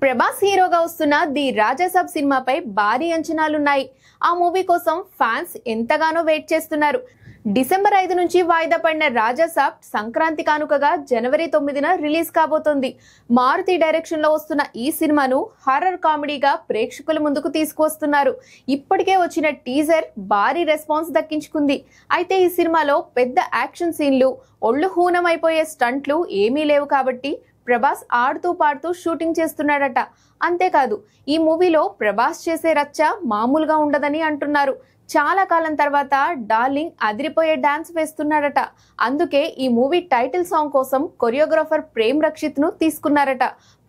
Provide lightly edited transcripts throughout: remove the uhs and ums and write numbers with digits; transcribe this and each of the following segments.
ప్రభాస్ హీరోగా వస్తున్న ది రాజాసాబ్ సినిమాపై భారీ అంచనాలున్నాయి. ఆ మూవీ కోసం ఫ్యాన్స్ ఎంతగానో వెయిట్ చేస్తున్నారు. డిసెంబర్ 5 నుంచి వాయిదా పడిన రాజాసాబ్ సంక్రాంతి కానుకగా జనవరి 9న రిలీజ్ కాబోతోంది. మారుతి డైరెక్షన్ లో వస్తున్న ఈ సినిమాను హారర్ కామెడీగా ప్రేక్షకుల ముందుకు తీసుకువస్తున్నారు. ఇప్పటికే వచ్చిన టీజర్ భారీ రెస్పాన్స్ దక్కించుకుంది. అయితే ఈ సినిమాలో పెద్ద యాక్షన్ సీన్లు, ఒళ్ళు హూనమైపోయే స్టంట్లు ఏమీ లేవు కాబట్టి ప్రభాస్ ఆడుతూ పాడుతూ షూటింగ్ చేస్తున్నాడట. అంతేకాదు, ఈ మూవీలో ప్రభాస్ చేసే రచ్చ మామూలుగా ఉండదని అంటున్నారు. చాలా కాలం తర్వాత డార్లింగ్ అదిరిపోయే డాన్స్ వేస్తున్నాడట. అందుకే ఈ మూవీ టైటిల్ సాంగ్ కోసం కొరియోగ్రాఫర్ ప్రేమ్ రక్షిత్ ను తీసుకున్నారట.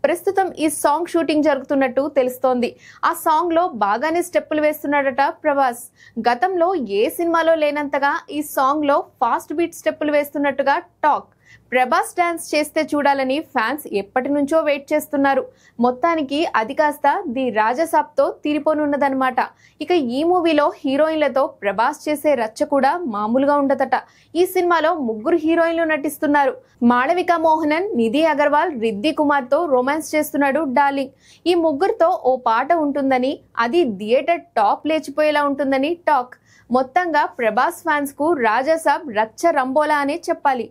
ప్రస్తుతం ఈ సాంగ్ షూటింగ్ జరుగుతున్నట్టు తెలుస్తోంది. ఆ సాంగ్ లో బాగానే స్టెప్పులు వేస్తున్నాడట ప్రభాస్. గతంలో ఏ సినిమాలో లేనంతగా ఈ సాంగ్ లో ఫాస్ట్ బీట్ స్టెప్పులు వేస్తున్నట్టుగా టాక్. ప్రభాస్ డాన్స్ చేస్తే చూడాలని ఫ్యాన్స్ ఎప్పటి నుంచో వెయిట్ చేస్తున్నారు. మొత్తానికి అది కాస్త ది రాజాసాబ్ తో తీరిపోనున్నదన్నమాట. ఇక ఈ మూవీలో హీరోయిన్లతో ప్రభాస్ చేసే రచ్చ కూడా మామూలుగా ఉండదట. ఈ సినిమాలో 3 హీరోయిన్లు నటిస్తున్నారు. మాళవిక మోహనన్, నిధి అగర్వాల్, రిద్ధి కుమార్ తో రొమాన్స్ చేస్తున్నాడు డార్లింగ్. ఈ ముగ్గురుతో ఓ పాట ఉంటుందని, అది థియేటర్ టాప్ లేచిపోయేలా ఉంటుందని టాక్. మొత్తంగా ప్రభాస్ ఫ్యాన్స్ కు రాజాసాబ్ రచ్చ రంబోలా అనే చెప్పాలి.